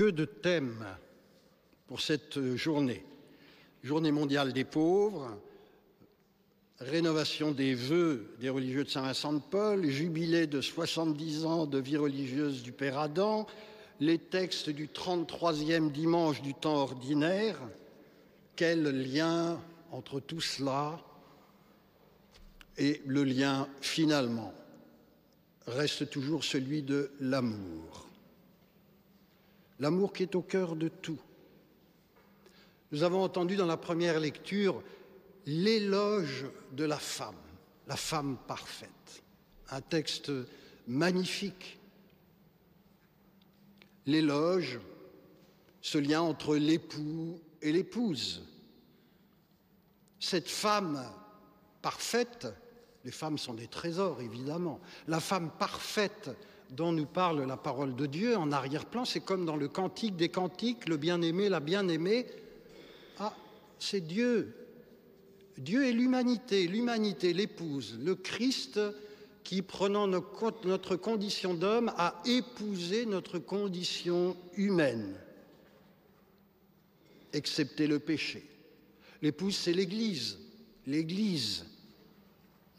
Que de thèmes pour cette journée. Journée mondiale des pauvres, rénovation des vœux des religieux de Saint-Vincent de Paul, jubilé de 70 ans de vie religieuse du Père Adam, les textes du 33e dimanche du temps ordinaire. Quel lien entre tout cela? Et le lien, finalement, reste toujours celui de l'amour. L'amour qui est au cœur de tout. Nous avons entendu dans la première lecture l'éloge de la femme parfaite. Un texte magnifique. L'éloge, ce lien entre l'époux et l'épouse. Cette femme parfaite, les femmes sont des trésors évidemment, la femme parfaite dont nous parle la parole de Dieu en arrière-plan, c'est comme dans le Cantique des Cantiques, le bien-aimé, la bien-aimée. Ah, c'est Dieu. Dieu et l'humanité, l'épouse, le Christ qui, prenant notre condition d'homme, a épousé notre condition humaine, excepté le péché. L'épouse, c'est l'Église. L'Église.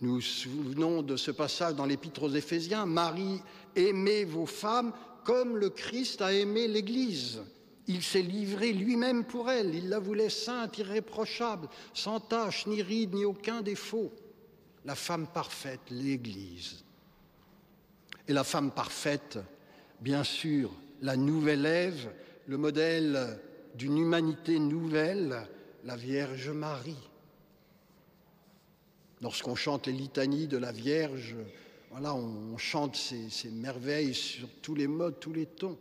Nous nous souvenons de ce passage dans l'Épître aux Éphésiens. Marie, aimez vos femmes comme le Christ a aimé l'Église. Il s'est livré lui-même pour elle. Il la voulait sainte, irréprochable, sans tache, ni ride, ni aucun défaut. La femme parfaite, l'Église. Et la femme parfaite, bien sûr, la nouvelle Ève, le modèle d'une humanité nouvelle, la Vierge Marie. Lorsqu'on chante les litanies de la Vierge, voilà, on chante ces merveilles sur tous les modes, tous les tons.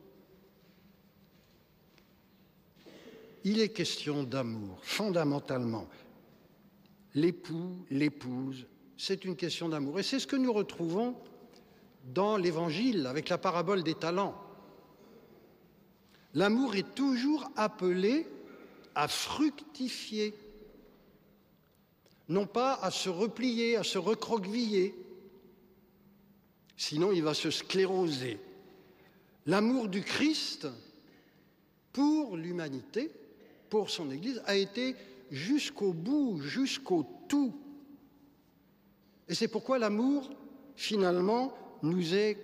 Il est question d'amour, fondamentalement. L'époux, l'épouse, c'est une question d'amour. Et c'est ce que nous retrouvons dans l'Évangile, avec la parabole des talents. L'amour est toujours appelé à fructifier, non pas à se replier, à se recroqueviller, sinon il va se scléroser. L'amour du Christ pour l'humanité, pour son Église, a été jusqu'au bout, jusqu'au tout. Et c'est pourquoi l'amour, finalement, nous est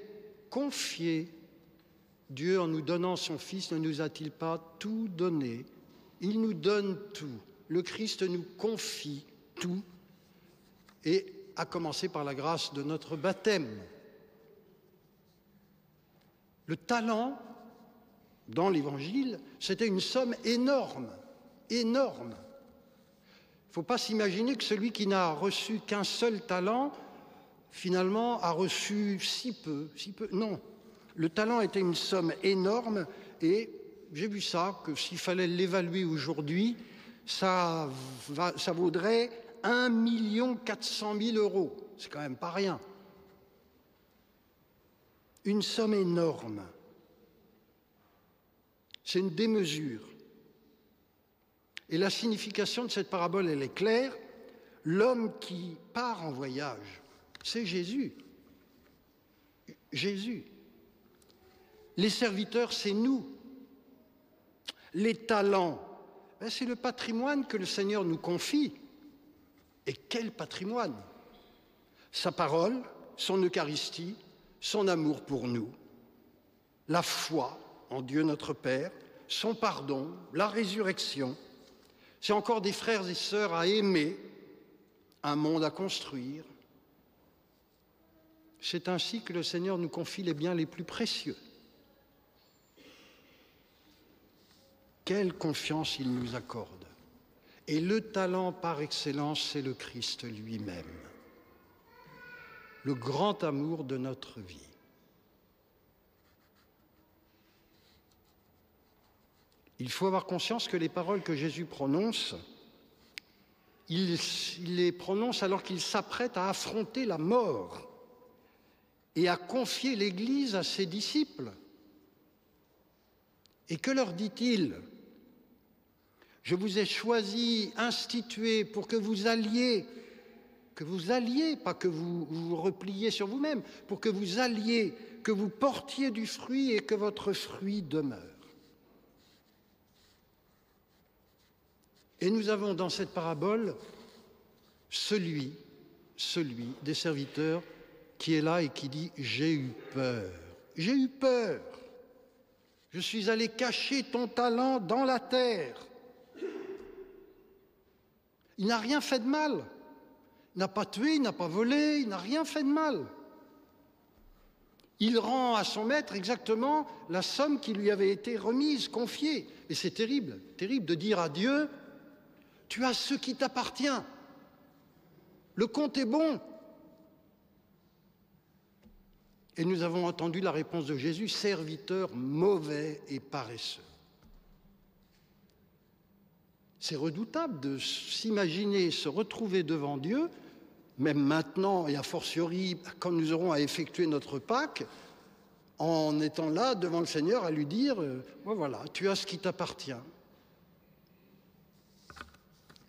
confié. Dieu, en nous donnant son Fils, ne nous a-t-il pas tout donné? Il nous donne tout. Le Christ nous confie tout, et à commencer par la grâce de notre baptême. Le talent, dans l'Évangile, c'était une somme énorme, énorme. Il ne faut pas s'imaginer que celui qui n'a reçu qu'un seul talent, finalement, a reçu si peu. Non, le talent était une somme énorme, et j'ai vu ça, que s'il fallait l'évaluer aujourd'hui, ça vaudrait 1 400 000 euros. C'est quand même pas rien. Une somme énorme. C'est une démesure. Et la signification de cette parabole, elle est claire. L'homme qui part en voyage, c'est Jésus. Jésus. Les serviteurs, c'est nous. Les talents, c'est le patrimoine que le Seigneur nous confie. Et quel patrimoine! Sa parole, son Eucharistie, son amour pour nous, la foi en Dieu notre Père, son pardon, la résurrection. C'est encore des frères et sœurs à aimer, un monde à construire. C'est ainsi que le Seigneur nous confie les biens les plus précieux. Quelle confiance il nous accorde! Et le talent par excellence, c'est le Christ lui-même. Le grand amour de notre vie. Il faut avoir conscience que les paroles que Jésus prononce, il les prononce alors qu'il s'apprête à affronter la mort et à confier l'Église à ses disciples. Et que leur dit-il? Je vous ai choisi, institué pour que vous alliez, pas que vous vous repliez sur vous-même, pour que vous alliez, que vous portiez du fruit et que votre fruit demeure. Et nous avons dans cette parabole celui des serviteurs qui est là et qui dit « J'ai eu peur, j'ai eu peur. Je suis allé cacher ton talent dans la terre. » Il n'a rien fait de mal. Il n'a pas tué, il n'a pas volé, il n'a rien fait de mal. Il rend à son maître exactement la somme qui lui avait été remise, confiée. Et c'est terrible, terrible de dire à Dieu, « Tu as ce qui t'appartient. Le compte est bon. » Et nous avons entendu la réponse de Jésus, « Serviteur mauvais et paresseux. » C'est redoutable de s'imaginer se retrouver devant Dieu, même maintenant et a fortiori quand nous aurons à effectuer notre Pâques, en étant là devant le Seigneur à lui dire « Voilà, tu as ce qui t'appartient. »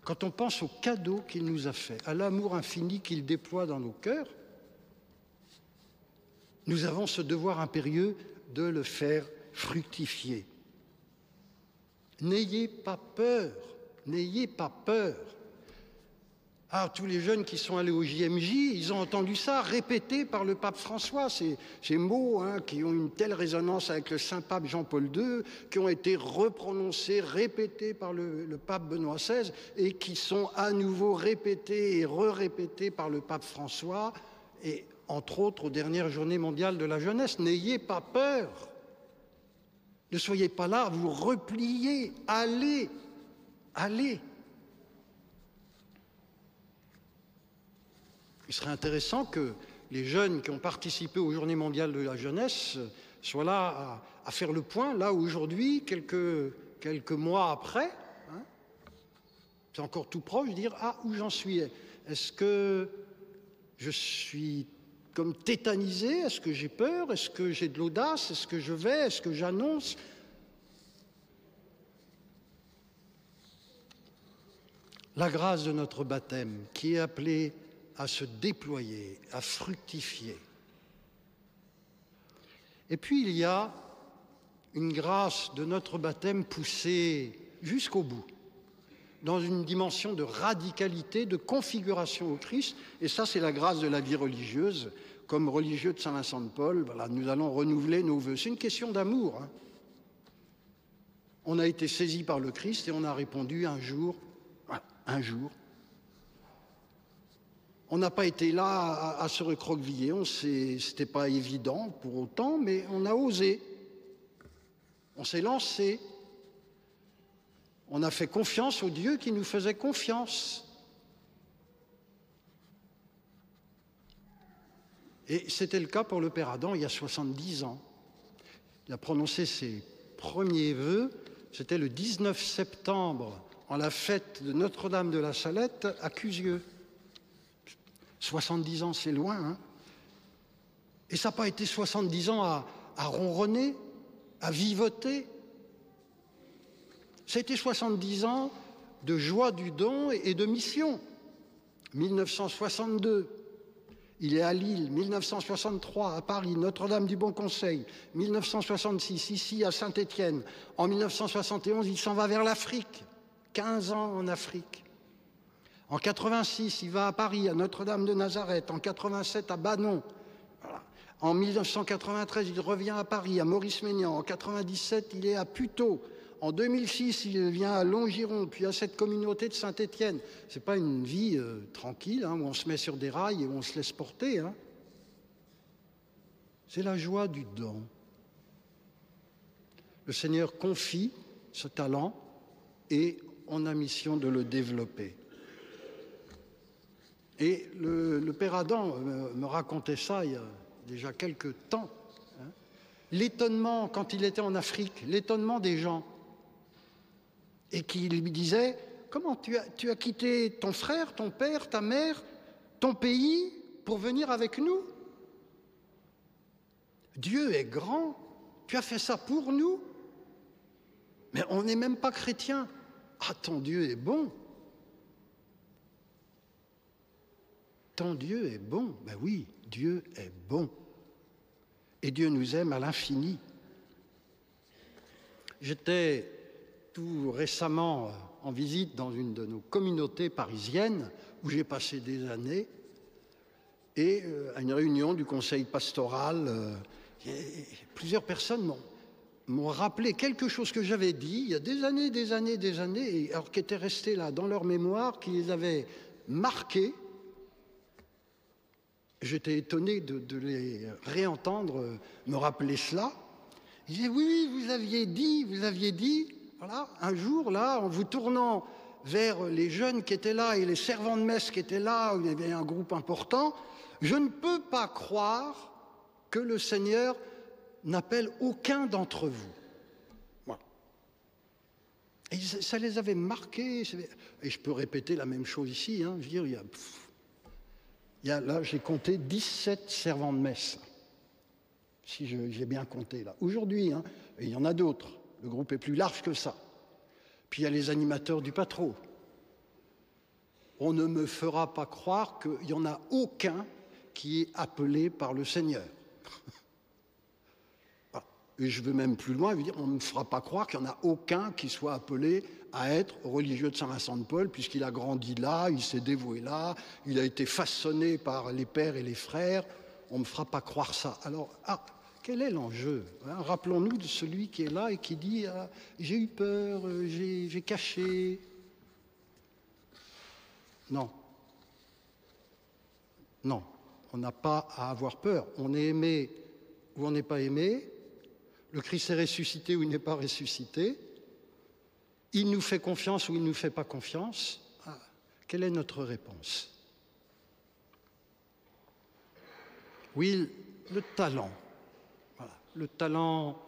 Quand on pense au cadeau qu'il nous a fait, à l'amour infini qu'il déploie dans nos cœurs, nous avons ce devoir impérieux de le faire fructifier. N'ayez pas peur, n'ayez pas peur. Ah, tous les jeunes qui sont allés au JMJ, ils ont entendu ça répété par le pape François, ces mots qui ont une telle résonance avec le Saint-Pape Jean-Paul II, qui ont été reprononcés, répétés par le pape Benoît XVI, et qui sont à nouveau répétés et re-répétés par le pape François, et entre autres aux dernières Journées mondiales de la jeunesse. N'ayez pas peur. Ne soyez pas là, vous repliez, allez, allez. Il serait intéressant que les jeunes qui ont participé aux Journées mondiales de la jeunesse soient là à faire le point, là aujourd'hui, quelques mois après. C'est encore tout proche, dire « Ah, où j'en suis? Est-ce que je suis comme tétanisé? Est-ce que j'ai peur? Est-ce que j'ai de l'audace? Est-ce que je vais? Est-ce que j'annonce ?» La grâce de notre baptême qui est appelée à se déployer, à fructifier. Et puis il y a une grâce de notre baptême poussée jusqu'au bout, dans une dimension de radicalité, de configuration au Christ, et ça c'est la grâce de la vie religieuse. Comme religieux de Saint-Vincent de Paul, voilà, nous allons renouveler nos vœux. C'est une question d'amour. On a été saisi par le Christ et on a répondu un jour, voilà, un jour. On n'a pas été là à se recroqueviller, c'était pas évident pour autant, mais on a osé. On s'est lancé. On a fait confiance au Dieu qui nous faisait confiance. Et c'était le cas pour le Père Adam il y a 70 ans. Il a prononcé ses premiers vœux, c'était le 19 septembre, en la fête de Notre-Dame de la Salette à Cusieux. 70 ans, c'est loin, Et ça n'a pas été 70 ans à ronronner, à vivoter. Ça a été 70 ans de joie du don et de mission. 1962, il est à Lille. 1963, à Paris, Notre-Dame du Bon Conseil. 1966, ici à Saint-Étienne. En 1971, il s'en va vers l'Afrique. 15 ans en Afrique. En 86, il va à Paris, à Notre-Dame de Nazareth. En 87, à Banon. Voilà. En 1993, il revient à Paris, à Maurice-Maignan. En 97, il est à Puteaux. En 2006, il vient à Longiron, puis à cette communauté de Saint-Étienne. Ce n'est pas une vie tranquille, où on se met sur des rails et où on se laisse porter. C'est la joie du don. Le Seigneur confie ce talent et on a mission de le développer. Et le Père Adam me racontait ça il y a déjà quelques temps. L'étonnement, quand il était en Afrique, l'étonnement des gens. Et qui lui disait, comment tu as quitté ton frère, ton père, ta mère, ton pays pour venir avec nous? Dieu est grand, tu as fait ça pour nous. Mais on n'est même pas chrétien. Ah, ton Dieu est bon. Ton Dieu est bon. Ben oui, Dieu est bon. Et Dieu nous aime à l'infini. J'étais tout récemment en visite dans une de nos communautés parisiennes, où j'ai passé des années, et à une réunion du conseil pastoral, plusieurs personnes m'ont rappelé quelque chose que j'avais dit il y a des années, et alors qui était resté là dans leur mémoire, qui les avait marqués. J'étais étonné de les réentendre me rappeler cela. Ils disaient, oui, vous aviez dit, voilà, un jour, là, en vous tournant vers les jeunes qui étaient là et les servants de messe qui étaient là, où il y avait un groupe important, je ne peux pas croire que le Seigneur n'appelle aucun d'entre vous. Voilà. Et ça les avait marqués. Et je peux répéter la même chose ici. Hein, je veux dire, là, j'ai compté 17 servants de messe. Si j'ai bien compté là. Aujourd'hui, hein, et il y en a d'autres. Le groupe est plus large que ça. Puis il y a les animateurs du Patro. On ne me fera pas croire qu'il n'y en a aucun qui est appelé par le Seigneur. Et je vais même plus loin, je veux dire, on ne me fera pas croire qu'il n'y en a aucun qui soit appelé à être religieux de Saint-Vincent de Paul, puisqu'il a grandi là, il s'est dévoué là, il a été façonné par les pères et les frères. On ne me fera pas croire ça. Alors, quel est l'enjeu, hein? Rappelons-nous de celui qui est là et qui dit j'ai eu peur, j'ai caché. Non. Non, on n'a pas à avoir peur. On est aimé ou on n'est pas aimé. Le Christ est ressuscité ou il n'est pas ressuscité. Il nous fait confiance ou il ne nous fait pas confiance. Quelle est notre réponse? Oui, le talent. Voilà. Le talent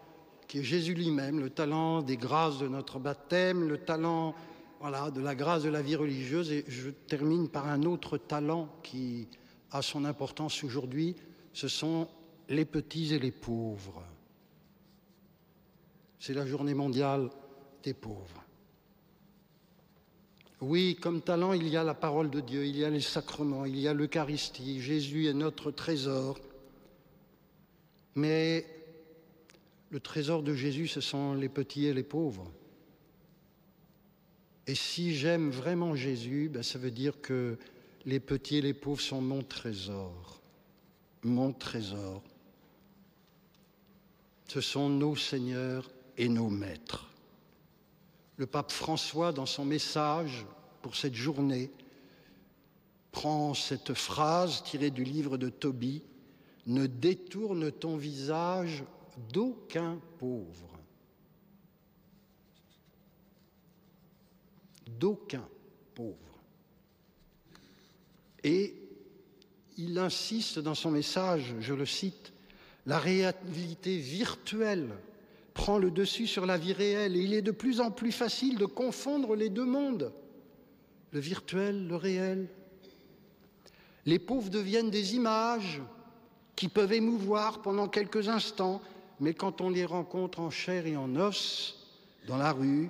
qui est Jésus lui-même, le talent des grâces de notre baptême, le talent de la grâce de la vie religieuse. Et je termine par un autre talent qui a son importance aujourd'hui, ce sont les petits et les pauvres. C'est la journée mondiale des pauvres. Oui, comme talent, il y a la parole de Dieu, il y a les sacrements, il y a l'Eucharistie, Jésus est notre trésor. Mais le trésor de Jésus, ce sont les petits et les pauvres. Et si j'aime vraiment Jésus, ça veut dire que les petits et les pauvres sont mon trésor. Mon trésor. Ce sont nos seigneurs et nos maîtres. Le pape François, dans son message pour cette journée, prend cette phrase tirée du livre de Tobie, « Ne détourne ton visage d'aucun pauvre. » D'aucun pauvre. Et il insiste dans son message, je le cite, « La réalité virtuelle prend le dessus sur la vie réelle et il est de plus en plus facile de confondre les deux mondes, le virtuel, le réel. Les pauvres deviennent des images qui peuvent émouvoir pendant quelques instants, mais quand on les rencontre en chair et en os, dans la rue,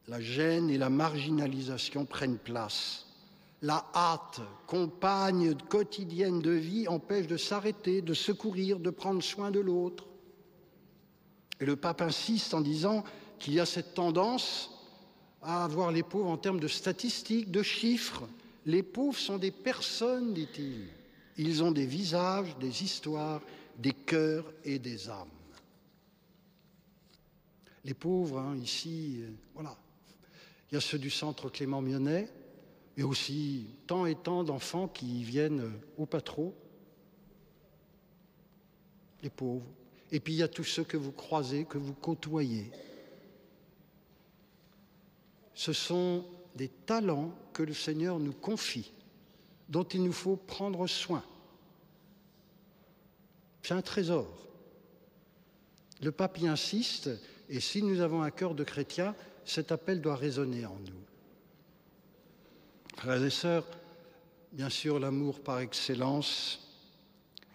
la gêne et la marginalisation prennent place. La hâte, compagne quotidienne de vie, empêche de s'arrêter, de secourir, de prendre soin de l'autre. Et le pape insiste en disant qu'il y a cette tendance à voir les pauvres en termes de statistiques, de chiffres. Les pauvres sont des personnes, dit-il. Ils ont des visages, des histoires, des cœurs et des âmes. Les pauvres, ici, voilà. Il y a ceux du centre Clément Mionnet, mais aussi tant et tant d'enfants qui viennent au Patro. Les pauvres. Et puis il y a tous ceux que vous croisez, que vous côtoyez. Ce sont des talents que le Seigneur nous confie, dont il nous faut prendre soin. C'est un trésor. Le pape y insiste, et si nous avons un cœur de chrétien, cet appel doit résonner en nous. Frères et sœurs, bien sûr, l'amour par excellence,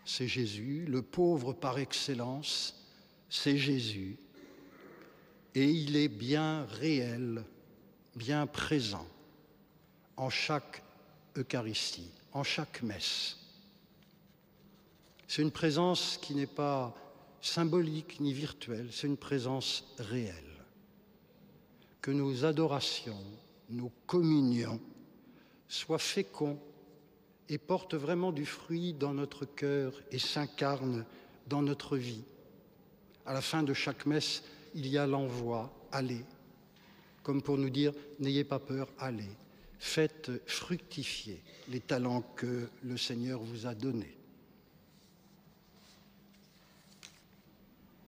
c'est Jésus. Le pauvre par excellence, c'est Jésus. Et il est bien réel, bien présent en chaque Eucharistie, en chaque messe. C'est une présence qui n'est pas symbolique ni virtuelle, c'est une présence réelle. que nos adorations, nos communions soient féconds et portent vraiment du fruit dans notre cœur et s'incarnent dans notre vie. À la fin de chaque messe, il y a l'envoi, allez, comme pour nous dire, n'ayez pas peur, allez, faites fructifier les talents que le Seigneur vous a donnés.